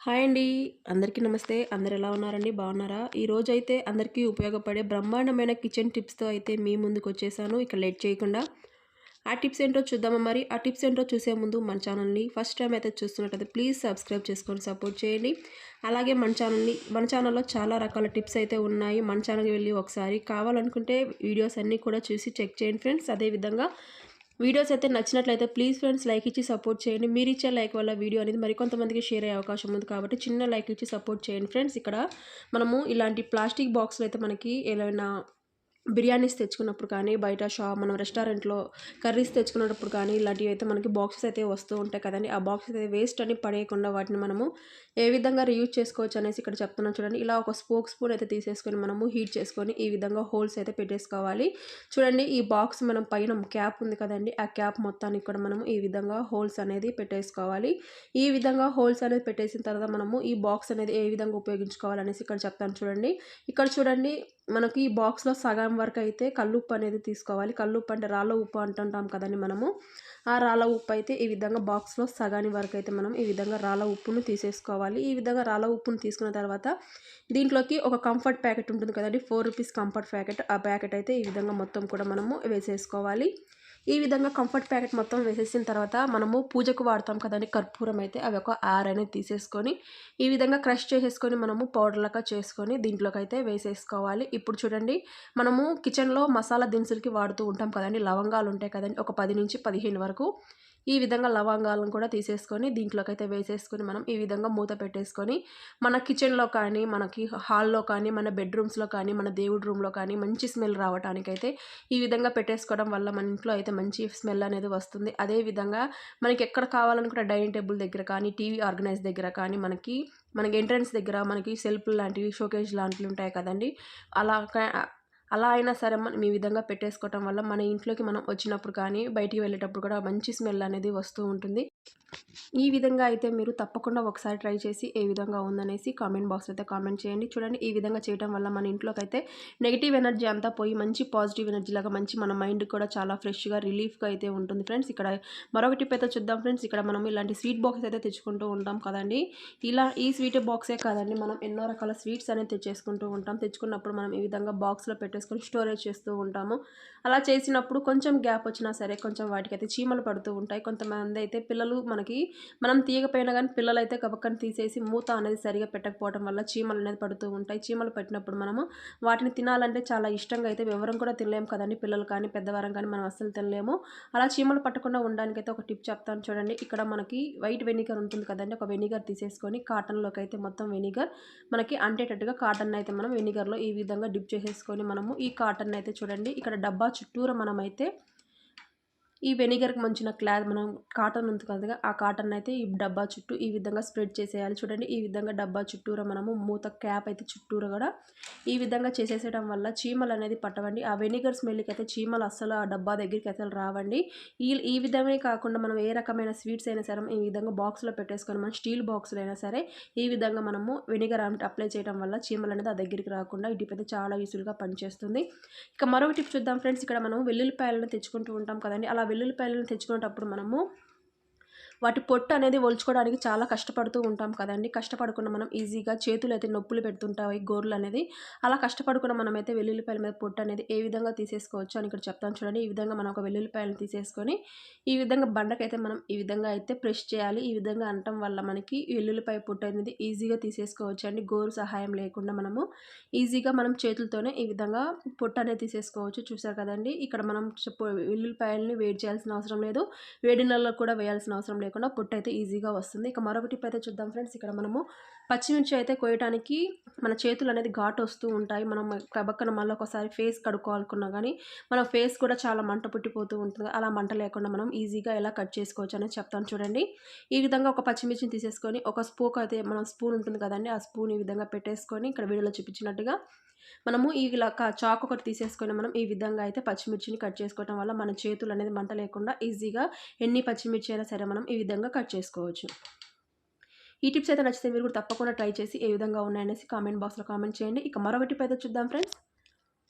Hi అండి. అందరికీ నమస్తే. అందరూ ఎలా ఉన్నారండి? బాగున్నారా? ఈరోజైతే అందరికీ ఉపయోగపడే బ్రహ్మాండమైన కిచెన్ టిప్స్‌తో అయితే మీ ముందుకొచ్చేసాను. ఇక లేట్ చేయకుండా ఆ టిప్స్ ఏంటో చూద్దామా మరి? ఆ టిప్స్ ఏంటో చూసే ముందు మన ఛానల్‌ని ఫస్ట్ టైమ్ అయితే చూస్తున్నట్టయితే ప్లీజ్ సబ్స్క్రైబ్ చేసుకొని సపోర్ట్ చేయండి. అలాగే మన ఛానల్‌లో చాలా రకాల టిప్స్ అయితే ఉన్నాయి. మన ఛానల్‌కి వెళ్ళి ఒకసారి కావాలనుకుంటే వీడియోస్ అన్నీ కూడా చూసి చెక్ చేయండి ఫ్రెండ్స్. అదేవిధంగా వీడియోస్ అయితే నచ్చినట్లయితే ప్లీజ్ ఫ్రెండ్స్ లైక్ ఇచ్చి సపోర్ట్ చేయండి. మీరిచ్చే లైక్ వల్ల వీడియో అనేది మరికొంతమందికి షేర్ అయ్యే అవకాశం ఉంది కాబట్టి చిన్న లైక్ ఇచ్చి సపోర్ట్ చేయండి ఫ్రెండ్స్. ఇక్కడ మనము ఇలాంటి ప్లాస్టిక్ బాక్స్‌లో అయితే మనకి ఏమైనా బిర్యానీస్ తెచ్చుకున్నప్పుడు కానీ, బయట మనం రెస్టారెంట్‌లో కర్రీస్ తెచ్చుకునేటప్పుడు కానీ, ఇలాంటివి అయితే మనకి బాక్సెస్ అయితే వస్తూ ఉంటాయి కదండీ! ఆ బాక్సెస్ అయితే వేస్ట్ అని పడేయకుండా వాటిని మనము ఏ విధంగా రీయూజ్ చేసుకోవచ్చు అనేసి ఇక్కడ చెప్తున్నాను చూడండి. ఇలా ఒక స్పూన్ అయితే తీసేసుకొని మనము హీట్ చేసుకొని ఈ విధంగా హోల్స్ అయితే పెట్టేసుకోవాలి. చూడండి ఈ బాక్స్ మనం పైన క్యాప్ ఉంది కదండీ! ఆ క్యాప్ మొత్తానికి కూడా మనము ఈ విధంగా హోల్స్ అనేది పెట్టేసుకోవాలి. ఈ విధంగా హోల్స్ అనేది పెట్టేసిన తర్వాత మనము ఈ బాక్స్ అనేది ఏ విధంగా ఉపయోగించుకోవాలనేసి ఇక్కడ చెప్తాను చూడండి. ఇక్కడ చూడండి మనకి ఈ బాక్స్‌లో సగం వరకు అయితే కల్లుప్పు అనేది తీసుకోవాలి. కల్లుప్పు అంటే రాళ్ళ ఉప్పు అంటుంటాం కదండీ మనము. ఆ రాళ్ళ ఉప్పు అయితే ఈ విధంగా బాక్స్‌లో సగాని వరకు అయితే మనం ఈ విధంగా రాళ్ళ ఉప్పును తీసేసుకోవాలి. ఈ విధంగా రాళ్ళ ఉప్పును తీసుకున్న తర్వాత దీంట్లోకి ఒక కంఫర్ట్ ప్యాకెట్ ఉంటుంది కదండీ! రూ. 4 కంఫర్ట్ ప్యాకెట్. ఆ ప్యాకెట్ అయితే ఈ విధంగా మొత్తం కూడా మనము వేసేసుకోవాలి. ఈ విధంగా కంఫర్ట్ ప్యాకెట్ మొత్తం వేసేసిన తర్వాత మనము పూజకు వాడతాం కదండీ కర్పూరం అయితే అవి ఒక 6 అనేది తీసేసుకొని ఈ విధంగా క్రష్ చేసేసుకొని మనము పౌడర్ లాగా చేసుకొని దీంట్లోకైతే వేసేసుకోవాలి. ఇప్పుడు చూడండి మనము కిచెన్‌లో మసాలా దినుసులకి వాడుతూ ఉంటాం కదండీ! లవంగాలు ఉంటాయి కదండీ! ఒక 10-15 వరకు ఈ విధంగా లవంగాలను కూడా తీసేసుకొని దీంట్లోకైతే వేసేసుకొని మనం ఈ విధంగా మూత పెట్టేసుకొని మన కిచెన్‌లో కానీ, మనకి హాల్‌లో కానీ, మన బెడ్‌రూమ్స్‌లో కానీ, మన దేవుడి రూమ్‌లో కానీ మంచి స్మెల్ రావటానికైతే ఈ విధంగా పెట్టేసుకోవడం వల్ల మన ఇంట్లో అయితే మంచి స్మెల్ అనేది వస్తుంది. అదే విధంగా మనకి ఎక్కడ కావాలనుకుంటే డైనింగ్ టేబుల్ దగ్గర కానీ, టీవీ ఆర్గనైజ్ దగ్గర కానీ మనకి ఎంట్రన్స్ దగ్గర మనకి సెల్ఫ్‌లు లాంటివి, షోకేస్ లాంటివి ఉంటాయి కదండీ! అలా అలా అయినా సరే మనం ఈ విధంగా పెట్టేసుకోవటం వల్ల మన ఇంట్లోకి మనం వచ్చినప్పుడు కానీ, బయటికి వెళ్ళేటప్పుడు కూడా మంచి స్మెల్ అనేది వస్తూ ఉంటుంది. ఈ విధంగా అయితే మీరు తప్పకుండా ఒకసారి ట్రై చేసి ఏ విధంగా ఉందనేసి కామెంట్ బాక్స్‌లో అయితే కామెంట్ చేయండి. చూడండి ఈ విధంగా చేయటం వల్ల మన ఇంట్లోకైతే నెగెటివ్ ఎనర్జీ అంతా పోయి మంచి పాజిటివ్ ఎనర్జీ లాగా మంచి మన మైండ్ కూడా చాలా ఫ్రెష్‌గా రిలీఫ్‌గా అయితే ఉంటుంది ఫ్రెండ్స్. ఇక్కడ మరొక టిప్ అయితే చూద్దాం ఫ్రెండ్స్. ఇక్కడ మనం ఇలాంటి స్వీట్ బాక్స్ అయితే తెచ్చుకుంటూ ఉంటాం కదండీ! ఈ స్వీట్ బాక్సే కాదండి మనం ఎన్నో రకాల స్వీట్స్ అనేది తెచ్చేసుకుంటూ ఉంటాం. తెచ్చుకున్నప్పుడు మనం ఈ విధంగా బాక్స్‌లో పెట్టేసుకొని స్టోరేజ్ చేస్తూ ఉంటాము. అలా చేసినప్పుడు కొంచెం గ్యాప్ వచ్చినా సరే కొంచెం వాటికైతే చీమలు పడుతూ ఉంటాయి. కొంతమంది అయితే పిల్లలు మనం తీయకపోయినా గానీ పిల్లలైతే గబక్కన తీసేసి మూత అనేది సరిగ్గా పెట్టకపోవడం వల్ల చీమలనేది పడుతూ ఉంటాయి. చీమలు పట్టినప్పుడు మనము వాటిని తినాలంటే చాలా ఇష్టంగా అయితే ఎవరం కూడా తినలేము కదండీ! పిల్లలు కానీ, పెద్దవారం కానీ మనం అస్సలు తినలేము. అలా చీమలు పట్టకుండా ఉండడానికైతే ఒక టిప్ చెప్తాను చూడండి. ఇక్కడ మనకి వైట్ వెనిగర్ ఉంటుంది కదండీ! ఒక వెనిగర్ తీసేసుకొని కాటన్‌లోకి అయితే మొత్తం వెనిగర్ మనకి అంటేటట్టుగా కాటన్ అయితే మనం వెనిగర్‌లో ఈ విధంగా డిప్ చేసేసుకొని మనము ఈ కాటన్ అయితే చూడండి ఇక్కడ డబ్బా చుట్టూరా మనమైతే ఈ వెనిగర్‌కి ముంచిన మనం కాటన్ ఉంది కదగా ఆ కాటన్ అయితే ఈ డబ్బా చుట్టూ ఈ విధంగా స్ప్రెడ్ చేసేయాలి. చూడండి ఈ విధంగా డబ్బా చుట్టూరా మనము మూత క్యాప్ అయితే చుట్టూరా కూడా ఈ విధంగా చేసేసేయడం వల్ల చీమలనేది పట్టవండి. ఆ వెనిగర్ స్మెల్‌కి అయితే చీమలు అస్సలు ఆ డబ్బా దగ్గరికి అసలు రావండి. ఈ విధమే కాకుండా మనం ఏ రకమైన స్వీట్స్ అయినా సరే ఈ విధంగా బాక్స్‌లో పెట్టేసుకొని మనం స్టీల్ బాక్స్‌లో అయినా సరే ఈ విధంగా మనము వెనిగర్ అప్లై చేయడం వల్ల చీమలనేది ఆ దగ్గరికి రాకుండా ఈ టిప్ అయితే చాలా యూజ్‌ఫుల్‌గా పనిచేస్తుంది. ఇక మరొక టిప్ చూద్దాం ఫ్రెండ్స్. ఇక్కడ మనం వెల్లుల్లిపాయలను తెచ్చుకుంటూ ఉంటాం కదండీ! అలా వెల్లుల్లిపాయలను తెచ్చుకునేటప్పుడు మనము వాటి పొట్టు అనేది ఒలుచుకోవడానికి చాలా కష్టపడుతూ ఉంటాం కదండీ! కష్టపడకుండా మనం ఈజీగా చేతులైతే నొప్పులు పెడుతుంటాయి గోర్లనేది. అలా కష్టపడకుండా మనమైతే వెల్లుల్లిపాయల మీద పొట్టు అనేది ఏ విధంగా తీసేసుకోవచ్చు అని ఇక్కడ చెప్తాను చూడండి. ఈ విధంగా మనం ఒక వెల్లుల్లిపాయలను తీసేసుకొని ఈ విధంగా బండకైతే మనం ఈ విధంగా అయితే ప్రెస్ చేయాలి. ఈ విధంగా అనటం వల్ల మనకి ఈ వెల్లుల్లిపాయ పొట్టు అనేది ఈజీగా తీసేసుకోవచ్చండి. గోరు సహాయం లేకుండా ఈజీగా మనం చేతులతోనే ఈ విధంగా పొట్టు అనేది తీసేసుకోవచ్చు. చూసారు కదండీ! ఇక్కడ మనం వెల్లుల్లిపాయలని వేడి చేయాల్సిన అవసరం లేదు. వేడి నీళ్ళలో కూడా వేయాల్సిన అవసరం లేకుండా పొట్టు అయితే ఈజీగా వస్తుంది. ఇక మరొక టిప్ అయితే చూద్దాం ఫ్రెండ్స్. ఇక్కడ మనము పచ్చిమిర్చి అయితే కోయటానికి మన చేతులు అనేది ఘాటు వస్తూ ఉంటాయి. మనం గబక్కన మళ్ళీ ఒకసారి ఫేస్ కడుక్కోవాలనుకున్నా కానీ మన ఫేస్ కూడా చాలా మంట పుట్టిపోతూ ఉంటుంది. అలా మంట లేకుండా మనం ఈజీగా ఎలా కట్ చేసుకోవచ్చు అనేది చెప్తాను చూడండి. ఈ విధంగా ఒక పచ్చిమిర్చిని తీసేసుకొని ఒక స్పూన్ ఉంటుంది కదండీ! ఆ స్పూన్ ఈ విధంగా పెట్టేసుకొని ఇక్కడ వీడియోలో చూపించినట్టుగా మనము ఇలా చాకు ఒకటి తీసేసుకొని మనం ఈ విధంగా అయితే పచ్చిమిర్చిని కట్ చేసుకోవడం వల్ల మన చేతులు అనేది మంట లేకుండా ఈజీగా ఎన్ని పచ్చిమిర్చి అయినా సరే మనం ఈ విధంగా కట్ చేసుకోవచ్చు. ఈ టిప్స్ అయితే నచ్చితే మీరు కూడా తప్పకుండా ట్రై చేసి ఏ విధంగా ఉన్నాయనేసి కామెంట్ బాక్స్‌లో కామెంట్ చేయండి. ఇక మరొక టిప్ అయితే చూద్దాం ఫ్రెండ్స్.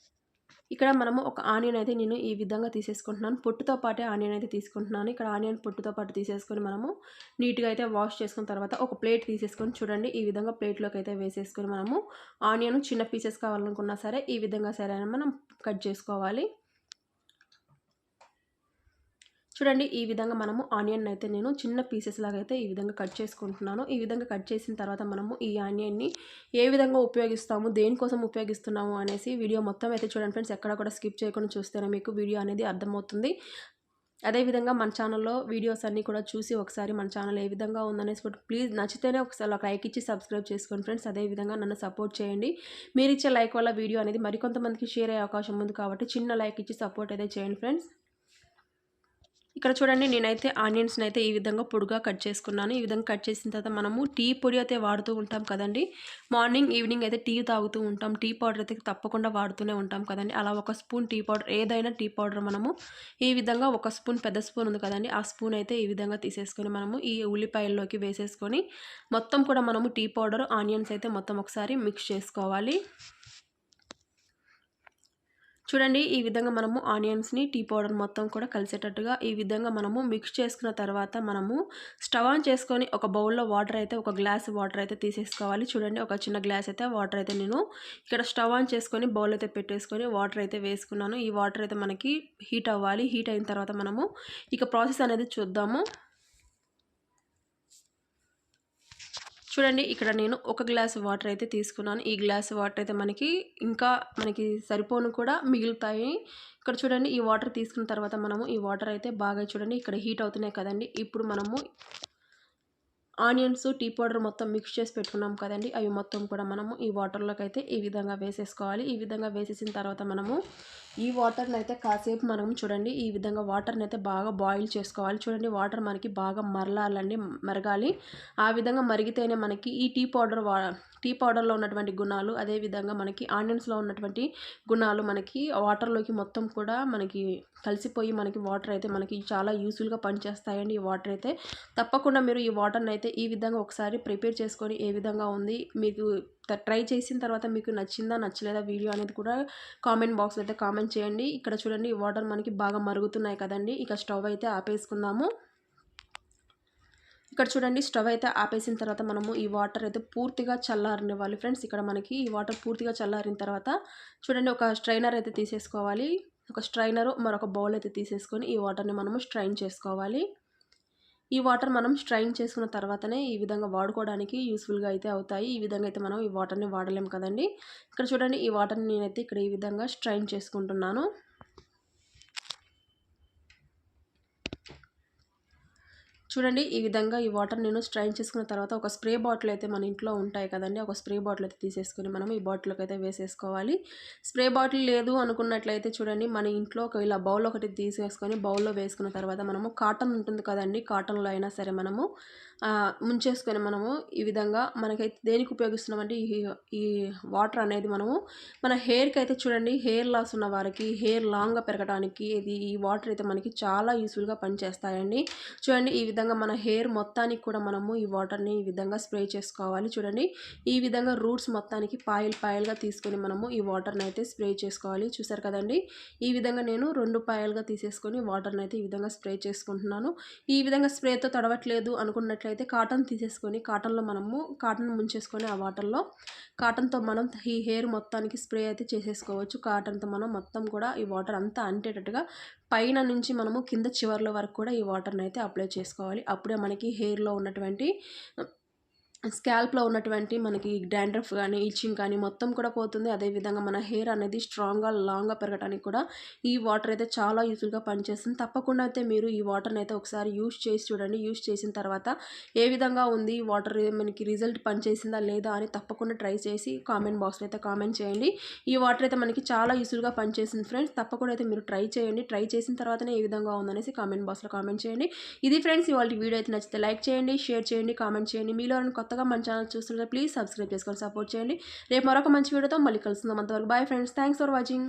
ఇక్కడ మనము ఒక ఆనియన్ అయితే నేను ఈ విధంగా తీసేసుకుంటున్నాను. పొట్టుతో పాటే ఆనియన్ అయితే తీసుకుంటున్నాను. ఇక్కడ ఆనియన్ పొట్టుతో పాటు తీసేసుకొని మనము నీట్‌గా అయితే వాష్ చేసుకున్న తర్వాత ఒక ప్లేట్ తీసేసుకొని చూడండి ఈ విధంగా ప్లేట్‌లోకి అయితే వేసేసుకొని మనము ఆనియన్ చిన్న పీసెస్ కావాలనుకున్నా సరే ఈ విధంగా సరే మనం కట్ చేసుకోవాలి. చూడండి ఈ విధంగా మనము ఆనియన్ అయితే నేను చిన్న పీసెస్ లాగా అయితే ఈ విధంగా కట్ చేసుకుంటున్నాను. ఈ విధంగా కట్ చేసిన తర్వాత మనము ఈ ఆనియన్ని ఏ విధంగా ఉపయోగిస్తాము, దేనికోసం ఉపయోగిస్తున్నాము అనేసి వీడియో మొత్తం అయితే చూడండి ఫ్రెండ్స్. ఎక్కడ కూడా స్కిప్ చేయకుండా చూస్తేనే మీకు వీడియో అనేది అర్థమవుతుంది. అదేవిధంగా మన ఛానల్లో వీడియోస్ అన్నీ కూడా చూసి ఒకసారి మన ఛానల్ ఏ విధంగా ఉందనేసి కూడా ప్లీజ్ నచ్చితేనే ఒకసారి ఒక లైక్ ఇచ్చి సబ్స్క్రైబ్ చేసుకోండి ఫ్రెండ్స్. అదేవిధంగా నన్ను సపోర్ట్ చేయండి. మీరు ఇచ్చే లైక్ వల్ల వీడియో అనేది మరికొంతమందికి షేర్ అయ్యే అవకాశం ఉంది కాబట్టి చిన్న లైక్ ఇచ్చి సపోర్ట్ అయితే చేయండి ఫ్రెండ్స్. ఇక్కడ చూడండి నేనైతే ఆనియన్స్ని అయితే ఈ విధంగా పొడుగా కట్ చేసుకున్నాను. ఈ విధంగా కట్ చేసిన తర్వాత మనము టీ పొడి అయితే వాడుతూ ఉంటాం కదండి. మార్నింగ్ ఈవినింగ్ అయితే టీ తాగుతూ ఉంటాం. టీ పౌడర్ అయితే తప్పకుండా వాడుతూనే ఉంటాం కదండి. అలా ఒక స్పూన్ టీ పౌడర్, ఏదైనా టీ పౌడర్ మనము ఈ విధంగా ఒక స్పూన్, పెద్ద స్పూన్ ఉంది కదండి, ఆ స్పూన్ అయితే ఈ విధంగా తీసేసుకొని మనము ఈ ఉల్లిపాయల్లోకి వేసేసుకొని మొత్తం కూడా మనము టీ పౌడర్, ఆనియన్స్ అయితే మొత్తం ఒకసారి మిక్స్ చేసుకోవాలి. చూడండి ఈ విధంగా మనము ఆనియన్స్ని టీ పౌడర్ మొత్తం కూడా కలిసేటట్టుగా ఈ విధంగా మనము మిక్స్ చేసుకున్న తర్వాత మనము స్టవ్ ఆన్ చేసుకొని ఒక బౌల్లో వాటర్ అయితే, ఒక గ్లాస్ వాటర్ అయితే తీసేసుకోవాలి. చూడండి ఒక చిన్న గ్లాస్ అయితే వాటర్ అయితే నేను ఇక్కడ స్టవ్ ఆన్ చేసుకొని బౌల్ అయితే పెట్టేసుకొని వాటర్ అయితే వేసుకున్నాను. ఈ వాటర్ అయితే మనకి హీట్ అవ్వాలి. హీట్ అయిన తర్వాత మనము ఇక ప్రాసెస్ అనేది చూద్దాము. చూడండి ఇక్కడ నేను ఒక గ్లాస్ వాటర్ అయితే తీసుకున్నాను. ఈ గ్లాస్ వాటర్ అయితే మనకి సరిపోను కూడా మిగులుతాయి. ఇక్కడ చూడండి ఈ వాటర్ తీసుకున్న తర్వాత మనము ఈ వాటర్ అయితే బాగా చూడండి ఇక్కడ హీట్ అవుతున్నాయి కదండి. ఇప్పుడు మనము ఆనియన్స్, టీ పౌడర్ మొత్తం మిక్స్ చేసి పెట్టుకున్నాం కదండి, అవి మొత్తం కూడా మనము ఈ వాటర్లోకి అయితే ఈ విధంగా వేసేసుకోవాలి. ఈ విధంగా వేసేసిన తర్వాత మనము ఈ వాటర్ని అయితే కాసేపు మనం చూడండి ఈ విధంగా వాటర్ని అయితే బాగా బాయిల్ చేసుకోవాలి. చూడండి వాటర్ మనకి బాగా మరగాలి. ఆ విధంగా మరిగితేనే మనకి ఈ టీ పౌడర్లో ఉన్నటువంటి గుణాలు, అదేవిధంగా మనకి ఆనియన్స్లో ఉన్నటువంటి గుణాలు మనకి వాటర్లోకి మొత్తం కూడా మనకి కలిసిపోయి మనకి వాటర్ అయితే మనకి చాలా యూస్ఫుల్గా పనిచేస్తాయండి. ఈ వాటర్ అయితే తప్పకుండా మీరు ఈ వాటర్ని అయితే ఈ విధంగా ఒకసారి ప్రిపేర్ చేసుకొని ఏ విధంగా ఉంది మీకు ట్రై చేసిన తర్వాత మీకు నచ్చిందా నచ్చలేదా వీడియో అనేది కూడా కామెంట్ బాక్స్లో అయితే కామెంట్ చేయండి. ఇక్కడ చూడండి ఈ వాటర్ మనకి బాగా మరుగుతున్నాయి కదండి. ఇక స్టవ్ అయితే ఆపేసుకుందాము. ఇక్కడ చూడండి స్టవ్ అయితే ఆపేసిన తర్వాత మనము ఈ వాటర్ అయితే పూర్తిగా చల్లారనివ్వాలి ఫ్రెండ్స్. ఇక్కడ మనకి ఈ వాటర్ పూర్తిగా చల్లారిన తర్వాత చూడండి ఒక స్ట్రైనర్ అయితే తీసేసుకోవాలి. ఒక స్ట్రైనరు మరొక బౌల్ అయితే తీసేసుకొని ఈ వాటర్ని మనము స్ట్రైన్ చేసుకోవాలి. ఈ వాటర్ మనం స్ట్రైన్ చేసుకున్న తర్వాతనే ఈ విధంగా వాడుకోవడానికి యూస్ఫుల్గా అయితే అవుతాయి. ఈ విధంగా అయితే మనం ఈ వాటర్ని వాడలేం కదండి. ఇక్కడ చూడండి ఈ వాటర్ని నేనైతే ఇక్కడ ఈ విధంగా స్ట్రైన్ చేసుకుంటున్నాను. చూడండి ఈ విధంగా ఈ వాటర్ నేను స్ట్రైన్ చేసుకున్న తర్వాత ఒక స్ప్రే బాటిల్ అయితే మన ఇంట్లో ఉంటాయి కదండి, ఒక స్ప్రే బాటిల్ అయితే తీసేసుకొని మనం ఈ బాటిల్లోకి అయితే వేసేసుకోవాలి. స్ప్రే బాటిల్ లేదు అనుకున్నట్లయితే చూడండి మన ఇంట్లో ఇలా బౌల్ ఒకటి తీసేసుకొని బౌల్లో వేసుకున్న తర్వాత మనము కాటన్ ఉంటుంది కదండి, కాటన్లో అయినా సరే మనము ముంచేసుకొని మనము ఈ విధంగా మనకైతే దేనికి ఉపయోగిస్తున్నామంటే ఈ వాటర్ అనేది మనము మన హెయిర్కి అయితే చూడండి హెయిర్ లాస్ ఉన్న వారికి హెయిర్ లాంగ్గా పెరగడానికి ఈ వాటర్ అయితే మనకి చాలా యూస్ఫుల్గా పనిచేస్తాయండి. చూడండి ఈ విధంగా మన హెయిర్ మొత్తానికి కూడా మనము ఈ వాటర్ని ఈ విధంగా స్ప్రే చేసుకోవాలి. చూడండి ఈ విధంగా రూట్స్ మొత్తానికి పాయలుగా తీసుకొని మనము ఈ వాటర్ని అయితే స్ప్రే చేసుకోవాలి. చూసారు కదండి ఈ విధంగా నేను 2 పాయలుగా తీసేసుకొని వాటర్ని అయితే ఈ విధంగా స్ప్రే చేసుకుంటున్నాను. ఈ విధంగా స్ప్రేతో తడవట్లేదు అనుకున్నట్లయితే కాటన్ తీసేసుకొని కాటన్ ముంచేసుకొని ఆ వాటర్లో కాటన్తో మనం ఈ హెయిర్ మొత్తానికి స్ప్రే అయితే చేసేసుకోవచ్చు. కాటన్తో మనం మొత్తం కూడా ఈ వాటర్ అంతా అంటేటట్టుగా పైన నుంచి మనము కింద చివర్ల వరకు కూడా ఈ వాటర్ని అయితే అప్లై చేసుకోవాలి. అప్పుడే మనకి హెయిర్లో ఉన్నటువంటి స్కాల్ప్లో ఉన్నటువంటి మనకి డాండ్రఫ్ కానీ ఇచ్చింగ్ కానీ మొత్తం కూడా పోతుంది. అదేవిధంగా మన హెయిర్ అనేది స్ట్రాంగ్గా లాంగ్గా పెరగడానికి కూడా ఈ వాటర్ అయితే చాలా యూస్ఫుల్గా పనిచేస్తుంది. తప్పకుండా అయితే మీరు ఈ వాటర్ని అయితే ఒకసారి యూస్ చేసి చూడండి. యూస్ చేసిన తర్వాత ఏ విధంగా ఉంది ఈ వాటర్ మనకి రిజల్ట్ పనిచేసిందా లేదా అని తప్పకుండా ట్రై చేసి కామెంట్ బాక్స్లో అయితే కామెంట్ చేయండి. ఈ వాటర్ అయితే మనకి చాలా యూస్ఫుల్గా పనిచేసింది ఫ్రెండ్స్. తప్పకుండా అయితే మీరు ట్రై చేయండి. ట్రై చేసిన తర్వాతనే ఏ విధంగా ఉందనేసి కామెంట్ బాక్స్లో కామెంట్ చేయండి. ఇది ఫ్రెండ్స్ ఇవాళ వీడియో అయితే నచ్చితే లైక్ చేయండి, షేర్ చేయండి, కామెంట్ చేయండి. మీలో కొత్తగా మన ఛానల్ చూస్తుంటే ప్లీజ్ సబ్స్క్రైబ్ చేసుకొని సపోర్ట్ చేయండి. రేపు మరొక మంచి వీడియోతో మళ్ళీ కలుసుకుందాం. అంతవరకు bye friends. Thanks for watching.